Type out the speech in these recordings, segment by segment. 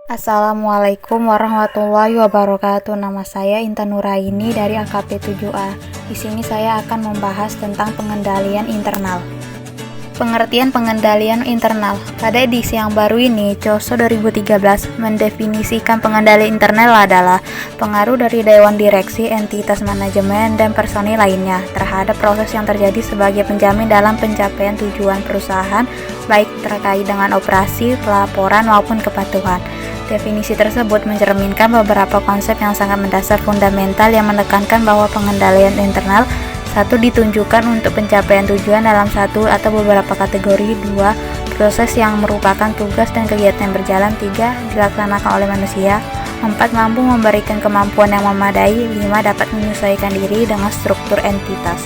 Assalamualaikum warahmatullahi wabarakatuh. Nama saya Intan Nuraini dari AKP 7A. Di sini saya akan membahas tentang pengendalian internal. Pengertian pengendalian internal. Pada edisi yang baru ini, COSO 2013 mendefinisikan pengendalian internal adalah pengaruh dari dewan direksi, entitas manajemen, dan personil lainnya terhadap proses yang terjadi sebagai penjamin dalam pencapaian tujuan perusahaan, baik terkait dengan operasi, pelaporan, maupun kepatuhan. Definisi tersebut mencerminkan beberapa konsep yang sangat mendasar fundamental yang menekankan bahwa pengendalian internal satu ditunjukkan untuk pencapaian tujuan dalam satu atau beberapa kategori, dua proses yang merupakan tugas dan kegiatan yang berjalan, tiga dilaksanakan oleh manusia, empat mampu memberikan kemampuan yang memadai, lima dapat menyesuaikan diri dengan struktur entitas.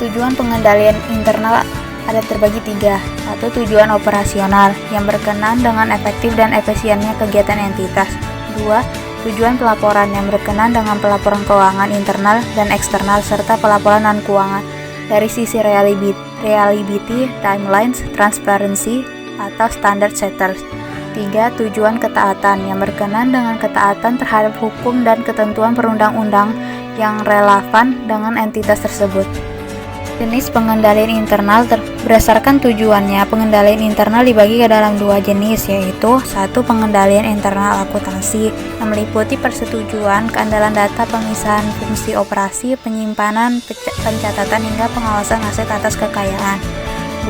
Tujuan pengendalian internal ada terbagi tiga. Satu, tujuan operasional yang berkenaan dengan efektif dan efisiennya kegiatan entitas. Dua, tujuan pelaporan yang berkenaan dengan pelaporan keuangan internal dan eksternal serta pelaporan non-keuangan dari sisi reliability, timelines, transparency, atau standard setters. Tiga, tujuan ketaatan yang berkenaan dengan ketaatan terhadap hukum dan ketentuan perundang-undang yang relevan dengan entitas tersebut. Jenis pengendalian internal berdasarkan tujuannya. Pengendalian internal dibagi ke dalam dua jenis, yaitu satu, pengendalian internal akuntansi yang meliputi persetujuan, keandalan data, pemisahan fungsi operasi, penyimpanan, pencatatan hingga pengawasan aset atas kekayaan.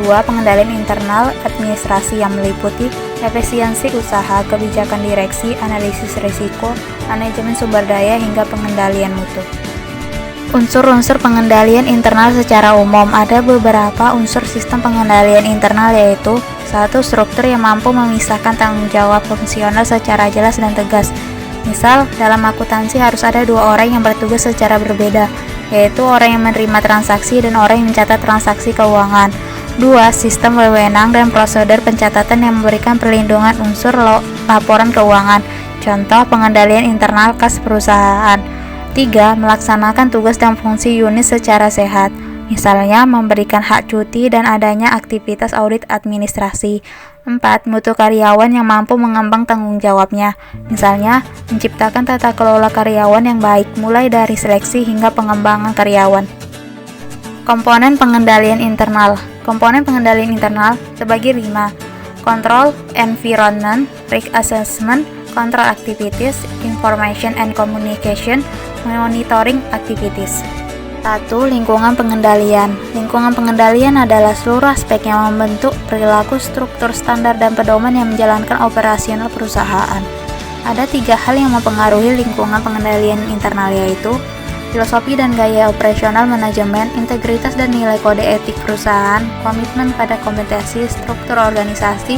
Dua, pengendalian internal administrasi yang meliputi efisiensi usaha, kebijakan direksi, analisis risiko, manajemen sumber daya hingga pengendalian mutu. Unsur-unsur pengendalian internal secara umum. Ada beberapa unsur sistem pengendalian internal, yaitu satu, struktur yang mampu memisahkan tanggung jawab fungsional secara jelas dan tegas. Misal, dalam akuntansi harus ada dua orang yang bertugas secara berbeda, yaitu orang yang menerima transaksi dan orang yang mencatat transaksi keuangan. Dua, sistem wewenang dan prosedur pencatatan yang memberikan perlindungan unsur laporan keuangan. Contoh pengendalian internal kas perusahaan. 3. Melaksanakan tugas dan fungsi unit secara sehat, misalnya memberikan hak cuti dan adanya aktivitas audit administrasi. 4. Mutu karyawan yang mampu mengembang tanggung jawabnya, misalnya menciptakan tata kelola karyawan yang baik, mulai dari seleksi hingga pengembangan karyawan. Komponen pengendalian internal. Komponen pengendalian internal terbagi 5. Control environment, risk assessment, control activities, information and communication, monitoring activities. 1. Lingkungan pengendalian. Lingkungan pengendalian adalah seluruh aspek yang membentuk perilaku, struktur, standar, dan pedoman yang menjalankan operasional perusahaan. Ada 3 hal yang mempengaruhi lingkungan pengendalian internal, yaitu filosofi dan gaya operasional manajemen, integritas dan nilai kode etik perusahaan, komitmen pada kompetensi, struktur organisasi,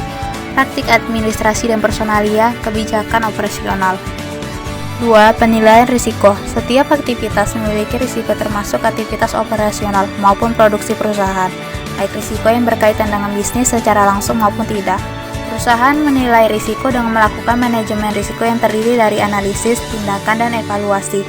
praktik administrasi dan personalia, kebijakan operasional. 2. Penilaian risiko. Setiap aktivitas memiliki risiko termasuk aktivitas operasional maupun produksi perusahaan, baik risiko yang berkaitan dengan bisnis secara langsung maupun tidak. Perusahaan menilai risiko dengan melakukan manajemen risiko yang terdiri dari analisis, tindakan, dan evaluasi.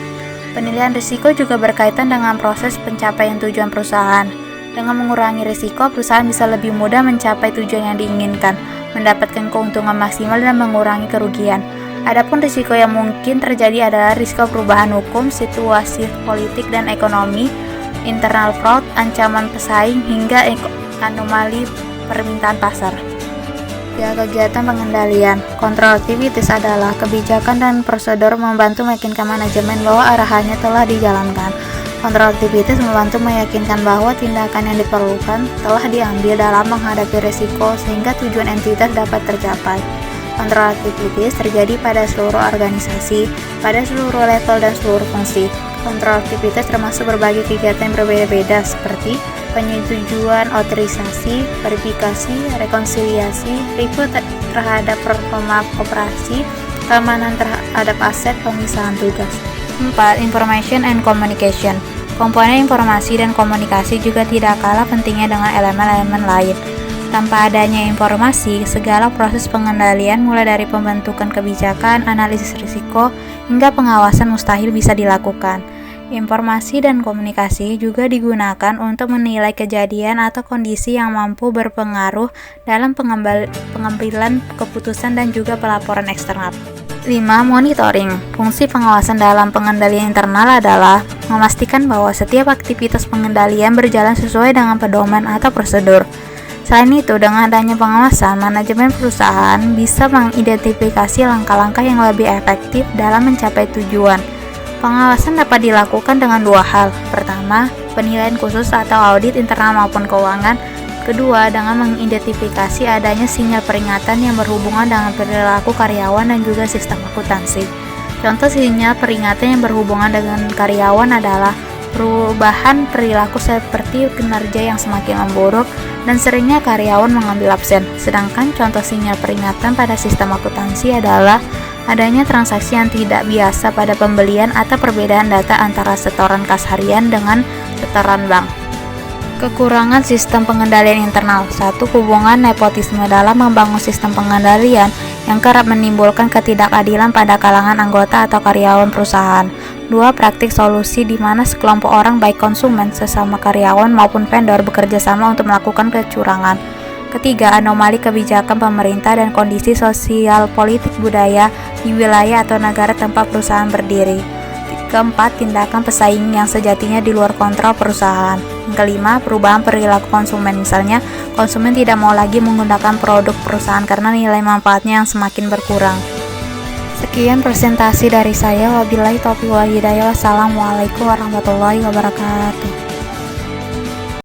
Penilaian risiko juga berkaitan dengan proses pencapaian tujuan perusahaan. Dengan mengurangi risiko, perusahaan bisa lebih mudah mencapai tujuan yang diinginkan, mendapatkan keuntungan maksimal, dan mengurangi kerugian. Adapun risiko yang mungkin terjadi adalah risiko perubahan hukum, situasi politik dan ekonomi, internal fraud, ancaman pesaing, hingga anomali permintaan pasar. Ya, kegiatan pengendalian. Control activities adalah kebijakan dan prosedur membantu meyakinkan manajemen bahwa arahannya telah dijalankan. Control activities membantu meyakinkan bahwa tindakan yang diperlukan telah diambil dalam menghadapi risiko sehingga tujuan entitas dapat tercapai. Control activities terjadi pada seluruh organisasi, pada seluruh level dan seluruh fungsi. Control activities termasuk berbagai kegiatan yang berbeda-beda seperti penyetujuan, otorisasi, verifikasi, rekonsiliasi, review terhadap performa operasi, keamanan terhadap aset, pemisahan tugas. 4. Information and communication. Komponen informasi dan komunikasi juga tidak kalah pentingnya dengan elemen-elemen lain. Tanpa adanya informasi, segala proses pengendalian mulai dari pembentukan kebijakan, analisis risiko, hingga pengawasan mustahil bisa dilakukan. Informasi dan komunikasi juga digunakan untuk menilai kejadian atau kondisi yang mampu berpengaruh dalam pengambilan keputusan dan juga pelaporan eksternal. 5. Monitoring. Fungsi pengawasan dalam pengendalian internal adalah memastikan bahwa setiap aktivitas pengendalian berjalan sesuai dengan pedoman atau prosedur. Selain itu, dengan adanya pengawasan, manajemen perusahaan bisa mengidentifikasi langkah-langkah yang lebih efektif dalam mencapai tujuan. Pengawasan dapat dilakukan dengan dua hal. Pertama, penilaian khusus atau audit internal maupun keuangan. Kedua, dengan mengidentifikasi adanya sinyal peringatan yang berhubungan dengan perilaku karyawan dan juga sistem akuntansi. Contoh sinyal peringatan yang berhubungan dengan karyawan adalah perubahan perilaku seperti kinerja yang semakin memburuk dan seringnya karyawan mengambil absen. Sedangkan contoh sinyal peringatan pada sistem akuntansi adalah adanya transaksi yang tidak biasa pada pembelian atau perbedaan data antara setoran kas harian dengan setoran bank. Kekurangan sistem pengendalian internal. 1. Hubungan nepotisme dalam membangun sistem pengendalian yang kerap menimbulkan ketidakadilan pada kalangan anggota atau karyawan perusahaan. 2. Praktik solusi di mana sekelompok orang baik konsumen, sesama karyawan maupun vendor bekerja sama untuk melakukan kecurangan. Ketiga, anomali kebijakan pemerintah dan kondisi sosial politik budaya di wilayah atau negara tempat perusahaan berdiri. Keempat, tindakan pesaing yang sejatinya di luar kontrol perusahaan. Yang kelima, perubahan perilaku konsumen. Misalnya, konsumen tidak mau lagi menggunakan produk perusahaan karena nilai manfaatnya yang semakin berkurang. Sekian presentasi dari saya. Wabillahi taufiq wal hidayah. Wassalamualaikum warahmatullahi wabarakatuh.